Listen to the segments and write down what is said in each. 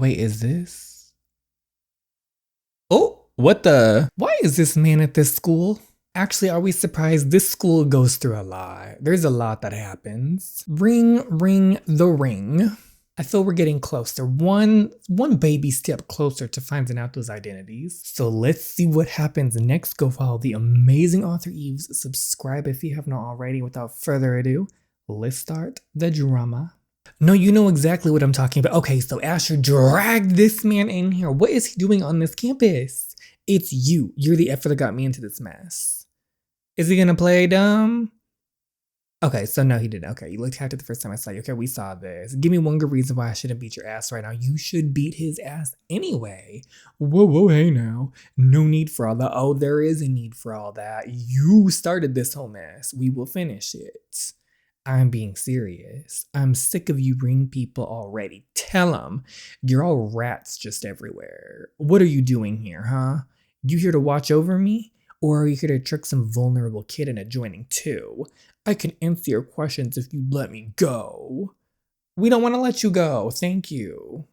Wait, is this? Oh, what the? Why is this man at this school? Actually, are we surprised? This school goes through a lot. There's a lot that happens. Ring the ring. I feel we're getting closer. One baby step closer to finding out those identities. So let's see what happens next. Go follow the amazing author Eves. Subscribe if you have not already. Without further ado, let's start the drama. No, you know exactly what I'm talking about. Okay, so Asher dragged this man in here. What is he doing on this campus? It's you. You're the effort that got me into this mess. Is he gonna play dumb? Okay, so no, he didn't. Okay, you looked happy the first time I saw you. Okay, we saw this. Give me one good reason why I shouldn't beat your ass right now. You should beat his ass anyway. Whoa, hey now. No need for all that. Oh, there is a need for all that. You started this whole mess. We will finish it. I'm being serious. I'm sick of you ring people already. Tell them. You're all rats just everywhere. What are you doing here, huh? You here to watch over me? Or are you here to trick some vulnerable kid into joining too? I can answer your questions if you let me go. We don't want to let you go. Thank you.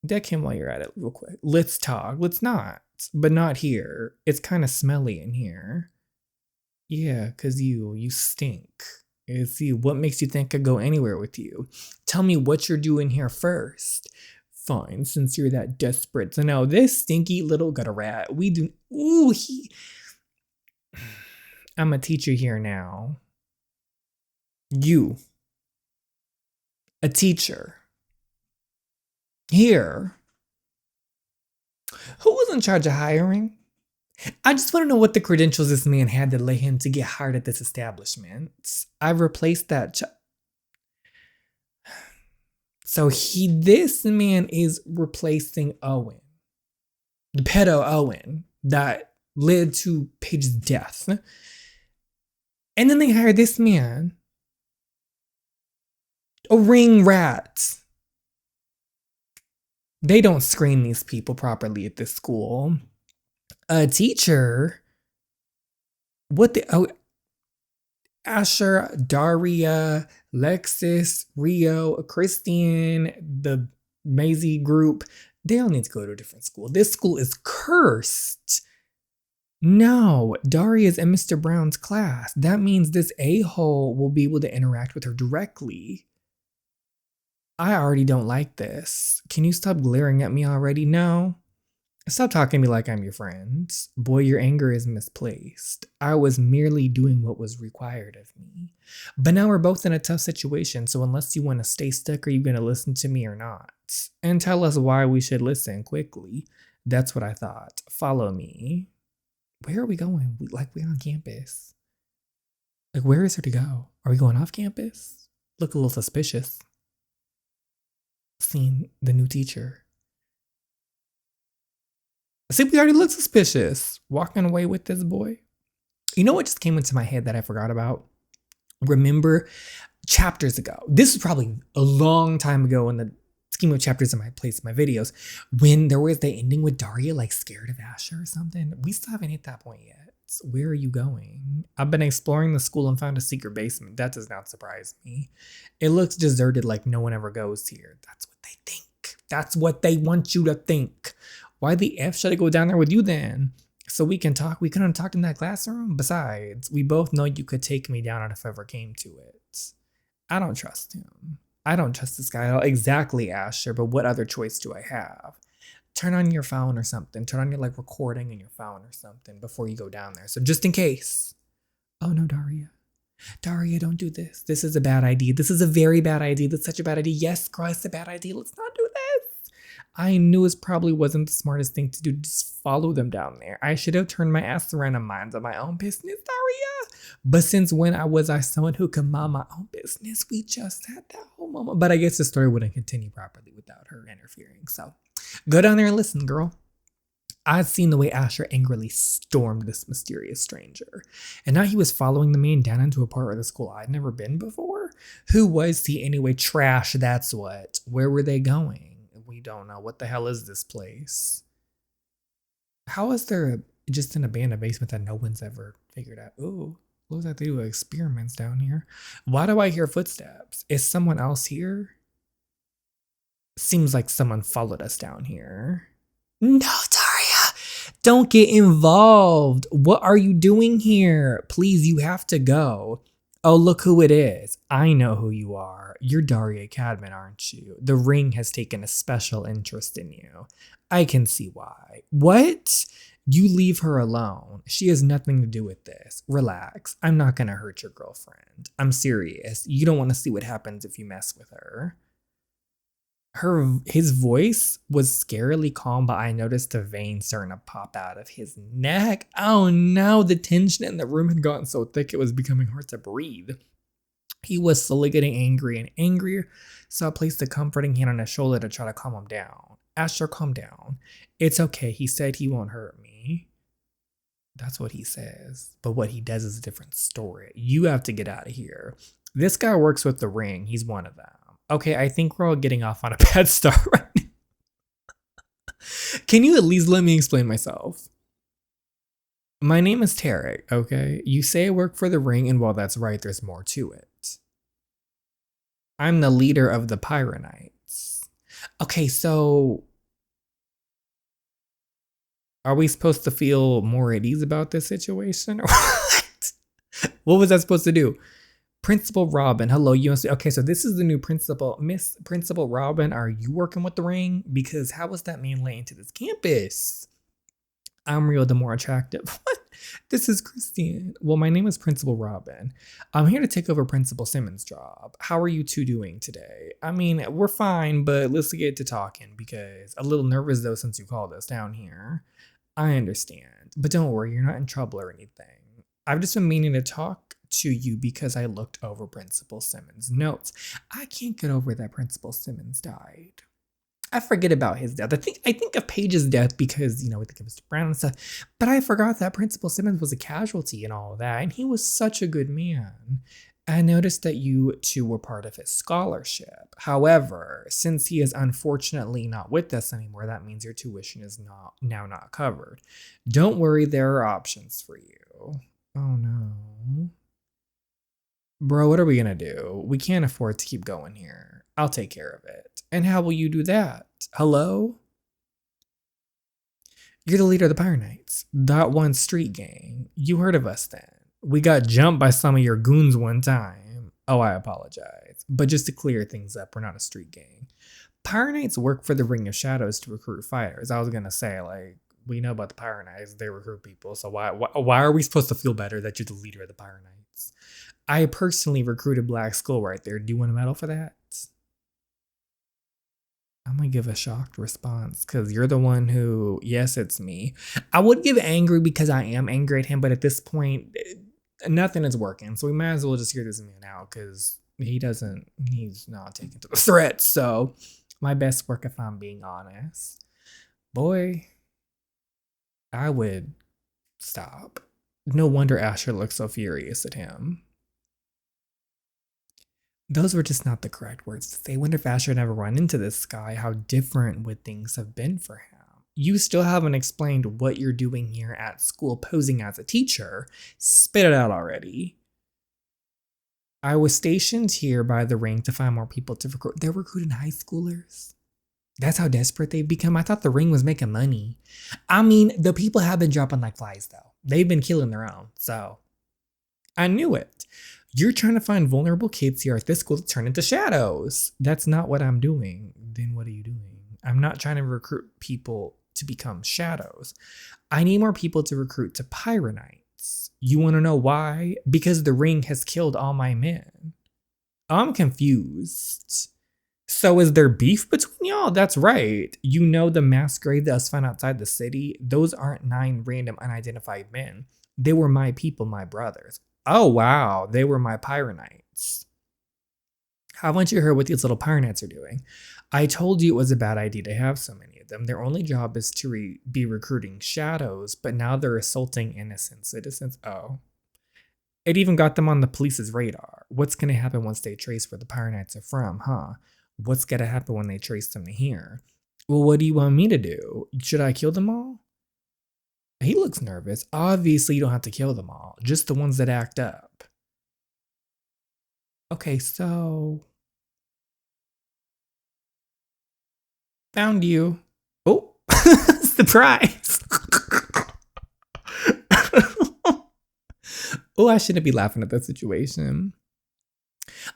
Deck him while you're at it real quick. Let's talk. Let's not. But not here. It's kind of smelly in here. Yeah, because you stink. It's you. What makes you think I'd go anywhere with you? Tell me what you're doing here first. Fine, since you're that desperate. So now this stinky little gutter rat, we do. Ooh, I'm a teacher here now. You. A teacher. Here. Who was in charge of hiring? I just want to know what the credentials this man had that led him to get hired at this establishment. I've replaced that. So this man is replacing Owen, the pedo Owen that led to Paige's death. And then they hired this man, a ring rat. They don't screen these people properly at this school. A teacher? What the? Oh, Asher, Daria, Lexus, Rio, Christian, the Maisie group, they all need to go to a different school. This school is cursed. No, Daria's in Mr. Brown's class. That means this a-hole will be able to interact with her directly. I already don't like this. Can you stop glaring at me already? No. Stop talking to me like I'm your friend. Boy, your anger is misplaced. I was merely doing what was required of me. But now we're both in a tough situation, so unless you want to stay stuck, are you going to listen to me or not? And tell us why we should listen quickly. That's what I thought. Follow me. Where are we going? We're on campus. Like, where is there to go? Are we going off campus? Look a little suspicious. Seeing the new teacher. See, we already look suspicious. Walking away with this boy. You know what just came into my head that I forgot about? Remember chapters ago. This was probably a long time ago in the scheme of chapters in my place, my videos, when there was the ending with Daria like scared of Asher or something. We still haven't hit that point yet. Where are you going? I've been exploring the school and found a secret basement. That does not surprise me. It looks deserted like no one ever goes here. That's what they think. That's what they want you to think. Why the F should I go down there with you then? So we can talk. We couldn't have talked in that classroom. Besides, we both know you could take me down if ever came to it. I don't trust him. I don't trust this guy at all. Exactly, Asher, but what other choice do I have? Turn on your phone or something. Turn on your recording in your phone or something before you go down there. So just in case. Oh no, Daria. Daria, don't do this. This is a bad idea. This is a very bad idea. That's such a bad idea. Yes, girl, it's a bad idea. Let's not do this. I knew it probably wasn't the smartest thing to do to just follow them down there. I should have turned my ass around and minded my own business, Daria. But since when was I someone who could mind my own business? We just had that whole moment. But I guess the story wouldn't continue properly without her interfering. So go down there and listen, girl. I'd seen the way Asher angrily stormed this mysterious stranger. And now he was following the man down into a part of the school I'd never been before. Who was he anyway? Trash, that's what. Where were they going? We don't know. What the hell is this place? How is there just an abandoned basement that no one's ever figured out? Ooh, looks like they do experiments down here. Why do I hear footsteps? Is someone else here? Seems like someone followed us down here. No, Daria! Don't get involved. What are you doing here? Please, you have to go. Oh, look who it is. I know who you are. You're Daria Cadman, aren't you? The ring has taken a special interest in you. I can see why. What? You leave her alone. She has nothing to do with this. Relax. I'm not gonna hurt your girlfriend. I'm serious. You don't want to see what happens if you mess with her. His voice was scarily calm, but I noticed a vein starting to pop out of his neck. Oh no, the tension in the room had gotten so thick it was becoming hard to breathe. He was slowly getting angry and angrier, so I placed a comforting hand on his shoulder to try to calm him down. Asher, calm down. It's okay, he said he won't hurt me. That's what he says, but what he does is a different story. You have to get out of here. This guy works with the ring, he's one of them. Okay, I think we're all getting off on a bad start right now. Can you at least let me explain myself? My name is Tarik, okay? You say I work for the ring, and while that's right, there's more to it. I'm the leader of the Pyronites. Okay, so are we supposed to feel more at ease about this situation? Or what? What was that supposed to do? Principal Robin, hello, you must be, okay, so this is the new principal. Miss Principal Robin, are you working with the ring? Because how was that man late into this campus? I'm real, the more attractive. What? This is Christine. Well, my name is Principal Robin. I'm here to take over Principal Simmons' job. How are you two doing today? I mean, we're fine, but let's get to talking because a little nervous though since you called us down here. I understand, but don't worry, you're not in trouble or anything. I've just been meaning to talk to you because I looked over Principal Simmons' notes. I can't get over that Principal Simmons died. I forget about his death. I think of Paige's death because, we think of Mr. Brown and stuff, but I forgot that Principal Simmons was a casualty and all of that, and he was such a good man. I noticed that you two were part of his scholarship. However, since he is unfortunately not with us anymore, that means your tuition is not covered. Don't worry, there are options for you. Oh no. Bro, what are we gonna do? We can't afford to keep going here. I'll take care of it. And how will you do that? Hello? You're the leader of the Pyronites. That one street gang. You heard of us then. We got jumped by some of your goons one time. Oh, I apologize. But just to clear things up, we're not a street gang. Pyronites work for the Ring of Shadows to recruit fighters. I was gonna say, we know about the Pyronites. They recruit people. So why are we supposed to feel better that you're the leader of the Pyronites? I personally recruited Black Skull right there. Do you want a medal for that? I'm gonna give a shocked response because you're the one who, yes, it's me. I would give angry because I am angry at him, but at this point, nothing is working. So we might as well just hear this man out because he's not taking to the threat. So my best work, if I'm being honest. Boy, I would stop. No wonder Asher looks so furious at him. Those were just not the correct words to say. I wonder if Asher had ever run into this guy, how different would things have been for him? You still haven't explained what you're doing here at school posing as a teacher. Spit it out already. I was stationed here by the ring to find more people to recruit. They're recruiting high schoolers. That's how desperate they've become. I thought the ring was making money. I mean, the people have been dropping like flies, though. They've been killing their own, so I knew it. You're trying to find vulnerable kids here at this school to turn into shadows. That's not what I'm doing. Then what are you doing? I'm not trying to recruit people to become shadows. I need more people to recruit to Pyronites. You want to know why? Because the ring has killed all my men. I'm confused. So is there beef between y'all? That's right. You know the mass grave that was found outside the city? Those aren't 9 random unidentified men. They were my people, my brothers. Oh, wow. They were my Pyronites. Haven't you heard what these little Pyronites are doing? I told you it was a bad idea to have so many of them. Their only job is to be recruiting shadows, but now they're assaulting innocent citizens. Oh. It even got them on the police's radar. What's going to happen once they trace where the Pyronites are from, huh? What's going to happen when they trace them to here? Well, what do you want me to do? Should I kill them all? He looks nervous. Obviously, you don't have to kill them all. Just the ones that act up. Okay, so Found you. Oh, surprise. Oh, I shouldn't be laughing at that situation.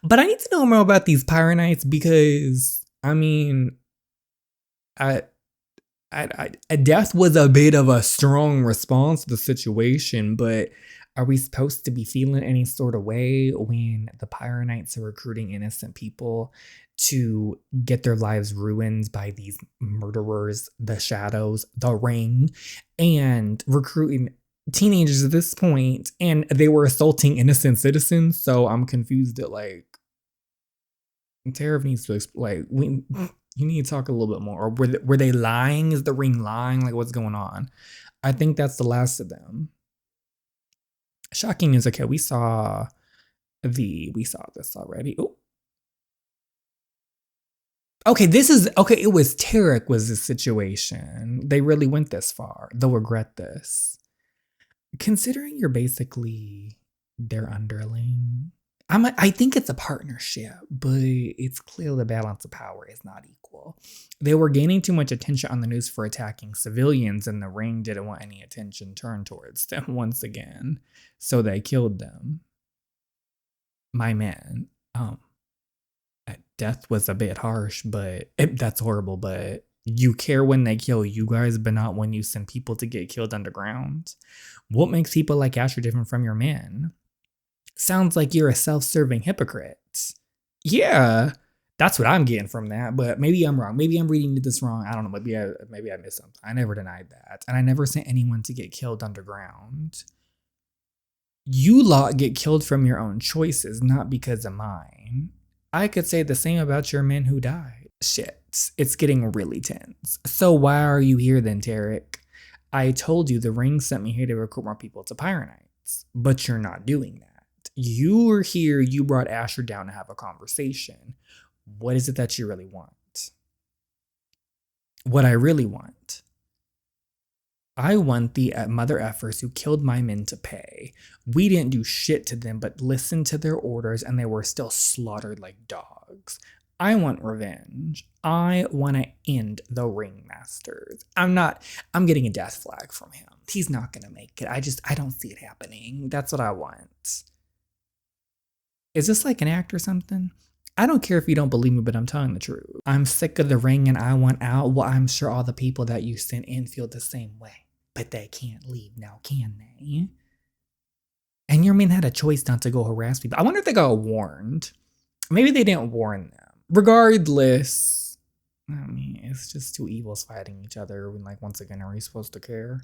But I need to know more about these Pyronites because, I mean, I, death was a bit of a strong response to the situation, but are we supposed to be feeling any sort of way when the Pyronites are recruiting innocent people to get their lives ruined by these murderers, the Shadows, the Ring, and recruiting teenagers at this point, and they were assaulting innocent citizens? So I'm confused at like, Tarik needs to explain. You need to talk a little bit more. Or were they lying? Is the Ring lying? Like, what's going on? I think that's the last of them. Shocking news. Okay, we saw this already. Oh. Okay, it was Tarik was the situation. They really went this far. They'll regret this. Considering you're basically their underling, I think it's a partnership, but it's clear the balance of power is not equal. They were gaining too much attention on the news for attacking civilians, and the Ring didn't want any attention turned towards them once again, so they killed them. My man, death was a bit harsh, but that's horrible. But you care when they kill you guys, but not when you send people to get killed underground. What makes people like Asher different from your men? Sounds like you're a self-serving hypocrite. Yeah, that's what I'm getting from that, but maybe I'm wrong. Maybe I'm reading this wrong. I don't know. Maybe I missed something. I never denied that. And I never sent anyone to get killed underground. You lot get killed from your own choices, not because of mine. I could say the same about your men who died. Shit, it's getting really tense. So why are you here then, Tarik? I told you the Ring sent me here to recruit more people to Pyronites, but you're not doing that. You were here, you brought Asher down to have a conversation. What is it that you really want? What I really want. I want the mother effers who killed my men to pay. We didn't do shit to them, but listened to their orders, and they were still slaughtered like dogs. I want revenge. I want to end the Ringmasters. I'm getting a death flag from him. He's not going to make it. I don't see it happening. That's what I want. Is this like an act or something? I don't care if you don't believe me, but I'm telling the truth. I'm sick of the Ring and I want out. Well, I'm sure all the people that you sent in feel the same way. But they can't leave now, can they? And your men had a choice not to go harass people. I wonder if they got warned. Maybe they didn't warn them. Regardless, I mean, it's just two evils fighting each other. When, like, once again, are we supposed to care?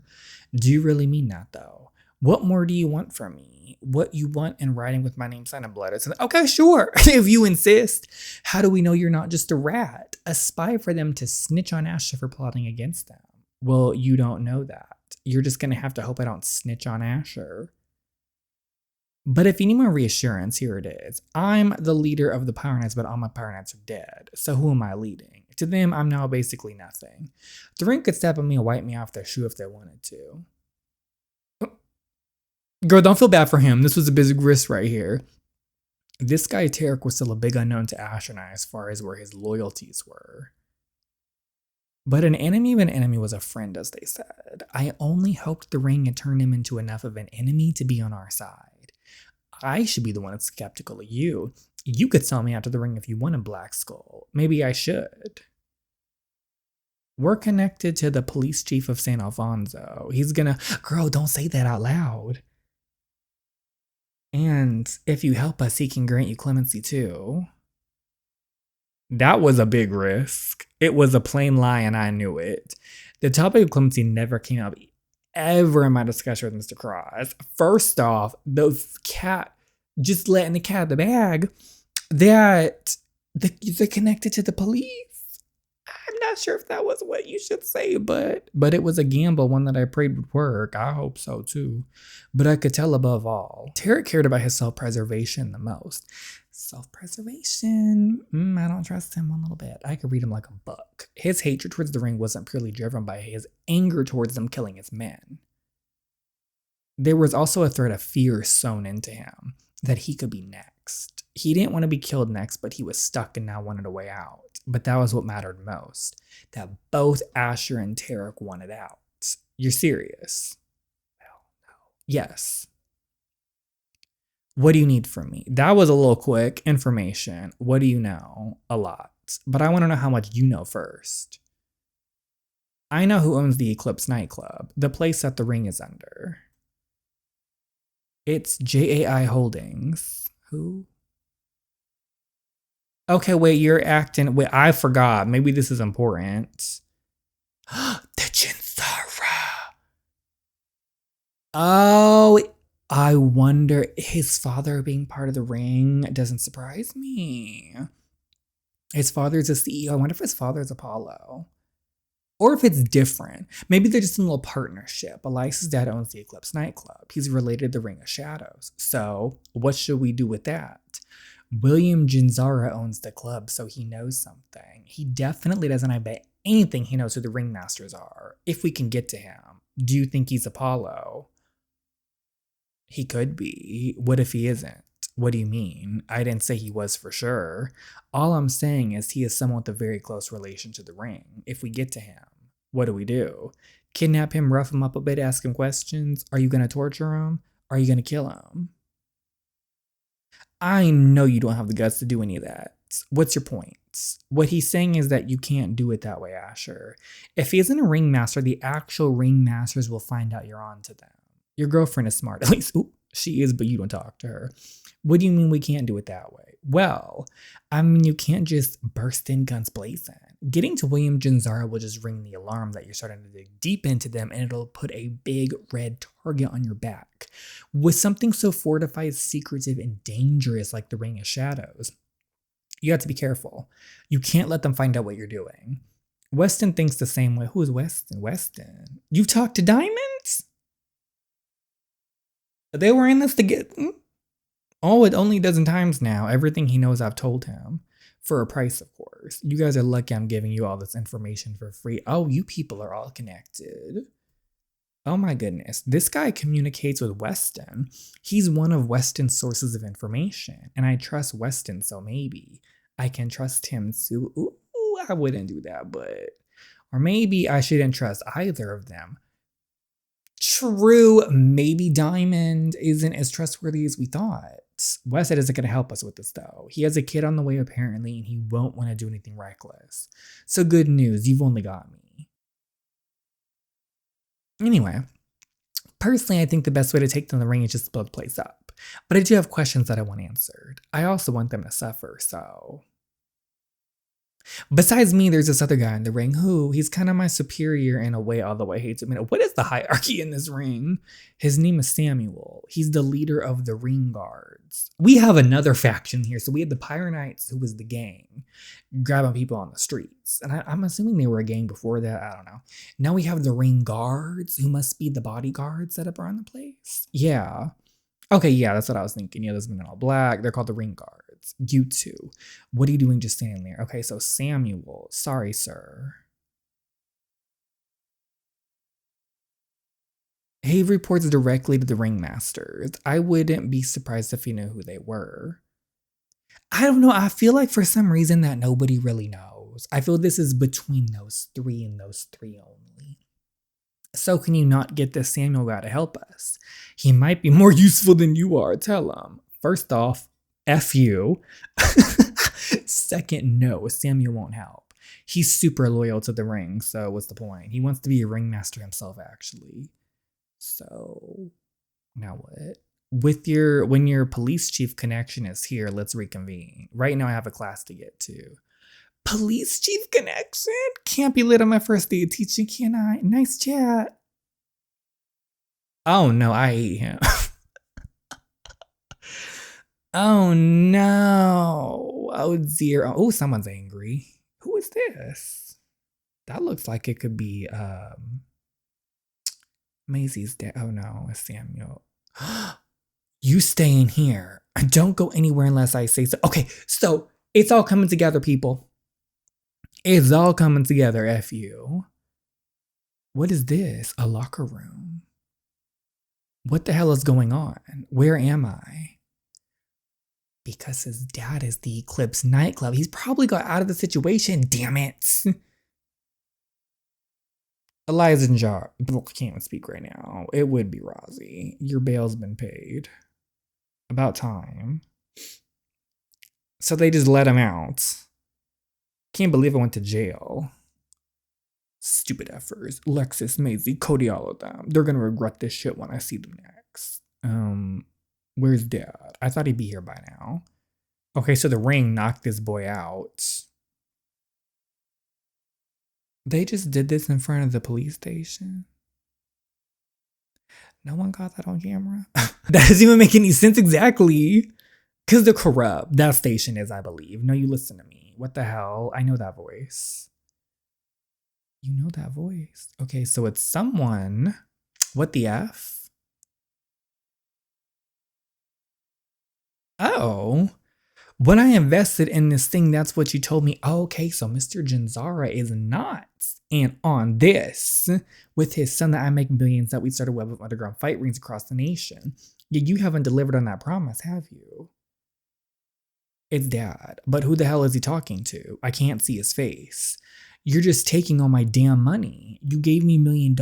Do you really mean that, though? What more do you want from me? What you want in writing with my name signed in blood? It's okay, sure, if you insist. How do we know you're not just a rat, a spy for them to snitch on Asher for plotting against them? Well, you don't know that. You're just going to have to hope I don't snitch on Asher. But if you need more reassurance, here it is. I'm the leader of the Pyronites, but all my Pyronites are dead. So who am I leading? To them, I'm now basically nothing. The Ring could step on me and wipe me off their shoe if they wanted to. Girl, don't feel bad for him. This was a big risk right here. This guy, Tarik, was still a big unknown to Asher and I as far as where his loyalties were. But an enemy of an enemy was a friend, as they said. I only hoped the Ring had turned him into enough of an enemy to be on our side. I should be the one that's skeptical of you. You could sell me out to the Ring if you wanted Black Skull. Maybe I should. We're connected to the police chief of San Alfonso. He's gonna... Girl, don't say that out loud. And if you help us, he can grant you clemency too. That was a big risk. It was a plain lie and I knew it. The topic of clemency never came up ever in my discussion with Mr. Cross. First off, those cat, just letting the cat out of the bag, that they're connected to the police. I'm not sure if that was what you should say, but it was a gamble, one that I prayed would work. I hope so too. But I could tell above all, Tarik cared about his self-preservation the most. Self-preservation? I don't trust him one little bit. I could read him like a book. His hatred towards the Ring wasn't purely driven by his anger towards them killing his men. There was also a thread of fear sewn into him that he could be next. next. He didn't want to be killed next, but he was stuck and now wanted a way out. But that was what mattered most, that both Asher and Tarik wanted out. You're serious? Hell no. Yes. What do you need from me? That was a little quick information. What do you know? A lot. But I want to know how much you know first. I know who owns the Eclipse nightclub, the place that the ring is under. It's JAI Holdings. Who? Okay, wait, you're acting. Wait, I forgot. Maybe this is important. The Jenzara. Oh, I wonder, his father being part of the ring doesn't surprise me. His father's a CEO. I wonder if his father's Apollo. Or if it's different. Maybe they're just in a little partnership. Elias's dad owns the Eclipse nightclub. He's related to the Ring of Shadows. So what should we do with that? William Jenzara owns the club, so he knows something. He definitely doesn't, I bet anything, he knows who the ringmasters are. If we can get to him. Do you think he's Apollo? He could be. What if he isn't? What do you mean? I didn't say he was for sure. All I'm saying is he is someone with a very close relation to the ring. If we get to him, what do we do? Kidnap him, rough him up a bit, ask him questions? Are you going to torture him? Are you going to kill him? I know you don't have the guts to do any of that. What's your point? What he's saying is that you can't do it that way, Asher. If he isn't a ringmaster, the actual ringmasters will find out you're on to them. Your girlfriend is smart. At least she is, but you don't talk to her. What do you mean we can't do it that way? Well, I mean, you can't just burst in guns blazing. Getting to William Jenzara will just ring the alarm that you're starting to dig deep into them, and it'll put a big red target on your back. With something so fortified, secretive, and dangerous like the Ring of Shadows, you have to be careful. You can't let them find out what you're doing. Weston thinks the same way. Who is Weston? Weston. You've talked to Diamonds? They were in this together. Oh, it only a dozen times now. Everything he knows I've told him. For a price, of course. You guys are lucky I'm giving you all this information for free. Oh, you people are all connected. Oh my goodness. This guy communicates with Weston. He's one of Weston's sources of information. And I trust Weston, so maybe I can trust him too. Ooh, I wouldn't do that, but... Or maybe I shouldn't trust either of them. True, maybe Diamond isn't as trustworthy as we thought. Weston isn't going to help us with this, though. He has a kid on the way, apparently, and he won't want to do anything reckless. So good news, you've only got me. Anyway, personally, I think the best way to take them to the ring is just to blow the place up. But I do have questions that I want answered. I also want them to suffer, so... Besides me, there's this other guy in the ring who, he's kind of my superior in a way, although I hate to admit it. What is the hierarchy in this ring? His name is Samuel. He's the leader of the ring guards. We have another faction here. So we had the Pyronites, who was the gang, grabbing people on the streets. And I'm assuming they were a gang before that. I don't know. Now we have the ring guards, who must be the bodyguards that are around the place. Yeah. Okay, yeah, that's what I was thinking. Yeah, those men in all black. They're called the ring guards. You two. What are you doing just standing there? Okay, so Samuel. Sorry, sir. He reports directly to the ringmasters. I wouldn't be surprised if he knew who they were. I don't know. I feel like for some reason that nobody really knows. I feel this is between those three and those three only. So can you not get this Samuel guy to help us? He might be more useful than you are. Tell him. First off, F you. Second, no, Samuel won't help. He's super loyal to the ring, so what's the point? He wants to be a ringmaster himself, actually. So, now what? When your police chief connection is here, let's reconvene. Right now I have a class to get to. Police chief connection? Can't be lit on my first day of teaching, can I? Nice chat. Oh no, I hate him. Oh no. Oh dear. Oh, someone's angry. Who is this? That looks like it could be Maisie's dad. Oh no, it's Samuel. You stay in here. Don't go anywhere unless I say so. Okay, so it's all coming together, people. It's all coming together, F you. What is this? A locker room. What the hell is going on? Where am I? Because his dad is the Eclipse nightclub. He's probably got out of the situation. Damn it. Eliza and Jar. I can't even speak right now. It would be Rozzy. Your bail's been paid. About time. So they just let him out. Can't believe I went to jail. Stupid effers. Lexus, Maisie, Cody, all of them. They're gonna regret this shit when I see them next. Where's Dad? I thought he'd be here by now. Okay, so the ring knocked this boy out. They just did this in front of the police station. No one got that on camera. That doesn't even make any sense exactly. Because they're corrupt. That station is, I believe. No, you listen to me. What the hell? I know that voice. You know that voice. Okay, so it's someone. What the F? Oh. When I invested in this thing, that's what you told me. Oh, okay, so Mr. Jenzara is not in on this with his son that I make millions that we started web of underground fight rings across the nation. Yet you haven't delivered on that promise, have you? It's Dad, but who the hell is he talking to? I can't see his face. You're just taking all my damn money. You gave me $1 million.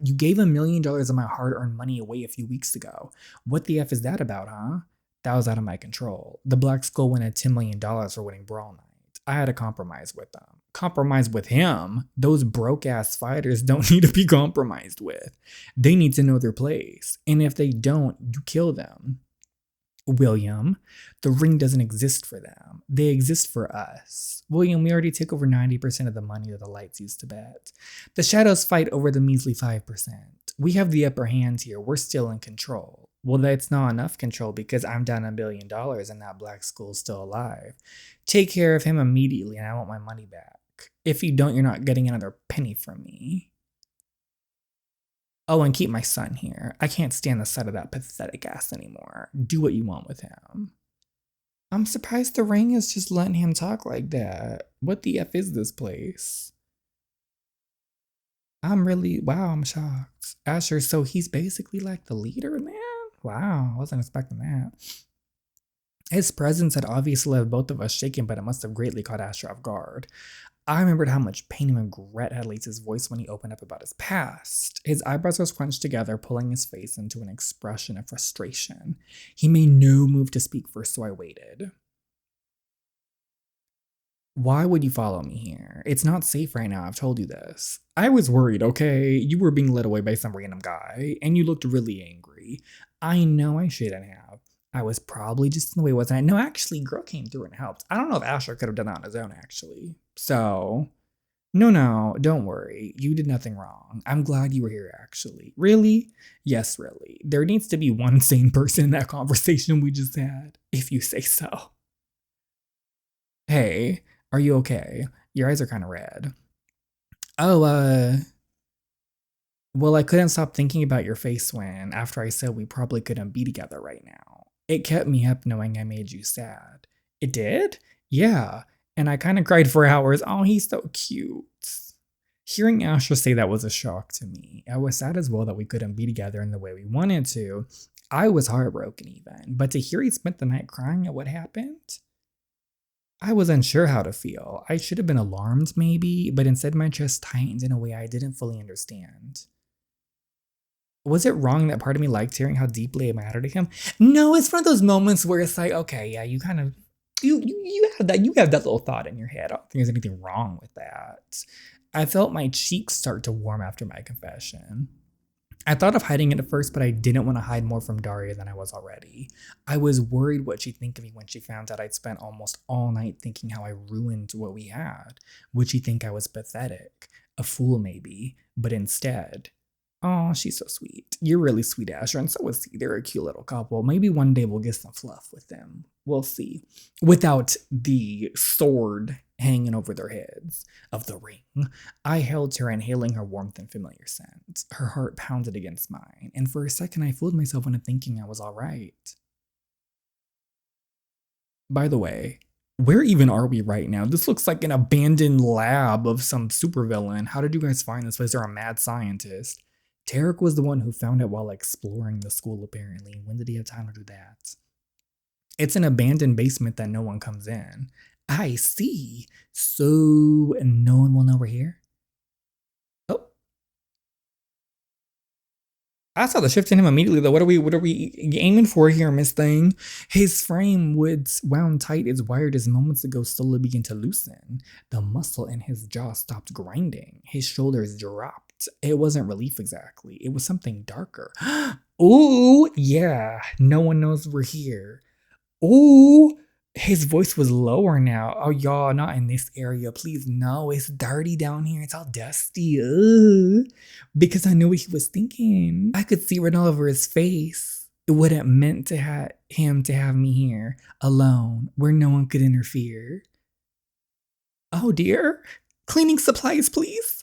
You gave $1 million of my hard-earned money away a few weeks ago. What the F is that about, huh? That was out of my control. The Black Skull wanted $10 million for winning Brawl Night. I had to compromise with them. Compromise with him? Those broke-ass fighters don't need to be compromised with. They need to know their place. And if they don't, you kill them. William, the ring doesn't exist for them. They exist for us. William, we already took over 90% of the money that the lights used to bet. The shadows fight over the measly 5%. We have the upper hand here. We're still in control. Well, that's not enough control because I'm down $1 billion and that Black Skull's still alive. Take care of him immediately and I want my money back. If you don't, you're not getting another penny from me. Oh, and keep my son here. I can't stand the sight of that pathetic ass anymore. Do what you want with him. I'm surprised the ring is just letting him talk like that. What the F is this place? I'm shocked. Asher, so he's basically like the leader, man? Wow, I wasn't expecting that. His presence had obviously left both of us shaken, but it must have greatly caught Asher off guard. I remembered how much pain and regret had laced his voice when he opened up about his past. His eyebrows were scrunched together, pulling his face into an expression of frustration. He made no move to speak first, so I waited. Why would you follow me here? It's not safe right now, I've told you this. I was worried, okay? You were being led away by some random guy, and you looked really angry. I know I shouldn't have. I was probably just in the way, wasn't I? No, actually, girl came through and helped. I don't know if Asher could have done that on his own, actually. So, no, don't worry. You did nothing wrong. I'm glad you were here, actually. Really? Yes, really. There needs to be one sane person in that conversation we just had, if you say so. Hey, are you okay? Your eyes are kind of red. Oh, well, I couldn't stop thinking about your face when, after I said we probably couldn't be together right now. It kept me up knowing I made you sad. It did? Yeah. And I kind of cried for hours. Oh, he's so cute. Hearing Asher say that was a shock to me. I was sad as well that we couldn't be together in the way we wanted to. I was heartbroken even. But to hear he spent the night crying at what happened? I was unsure how to feel. I should have been alarmed maybe, but instead my chest tightened in a way I didn't fully understand. Was it wrong that part of me liked hearing how deeply it mattered to him? No, it's one of those moments where it's like, okay, yeah, you kind of you have that little thought in your head. I don't think there's anything wrong with that. I felt my cheeks start to warm after my confession. I thought of hiding it at first, but I didn't want to hide more from Daria than I was already. I was worried what she'd think of me when she found out I'd spent almost all night thinking how I ruined what we had. Would she think I was pathetic? A fool maybe, but instead... Oh, she's so sweet. You're really sweet, Asher, and so is he. They're a cute little couple. Maybe one day we'll get some fluff with them. We'll see. Without the sword hanging over their heads of the ring. I held her, inhaling her warmth and familiar scent. Her heart pounded against mine, and for a second I fooled myself into thinking I was all right. By the way, where even are we right now? This looks like an abandoned lab of some supervillain. How did you guys find this place? They're a mad scientist. Tarik was the one who found it while exploring the school, apparently. When did he have time to do that? It's an abandoned basement that no one comes in. I see. So no one will know we're here? Oh, I saw the shift in him immediately though. What are we aiming for here, Miss Thing? His frame, woods wound tight as wired as moments ago, slowly began to loosen. The muscle in his jaw stopped grinding. His shoulders dropped. It wasn't relief exactly. It was something darker. Ooh, yeah. No one knows we're here. Ooh, his voice was lower now. Oh, y'all, not in this area. Please, no. It's dirty down here. It's all dusty. Ugh. Because I knew what he was thinking. I could see it all over his face. What it meant to him to have me here, alone, where no one could interfere. Oh dear. Cleaning supplies, please.